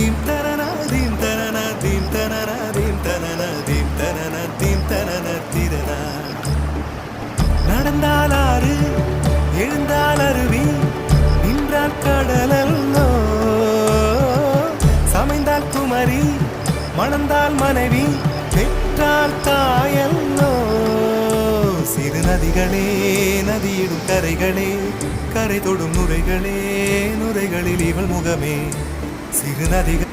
Theme தனன theme தனன theme தனன தீம் தனன தீம் தனன தீம் தனன திரனா. நடந்தால் ஆறு எழுந்தால் அருவி நின்றால் கடலல்லோ, சமைந்தால் குமரி மணந்தால் மனைவி பெற்றால் தாயல்லோ. சிறு நதிகளே நதியிடும் கரைகளே கரை தொடும் நுரைகளே நுரைகளில் இவள் முகமே. சிறு நதிகள்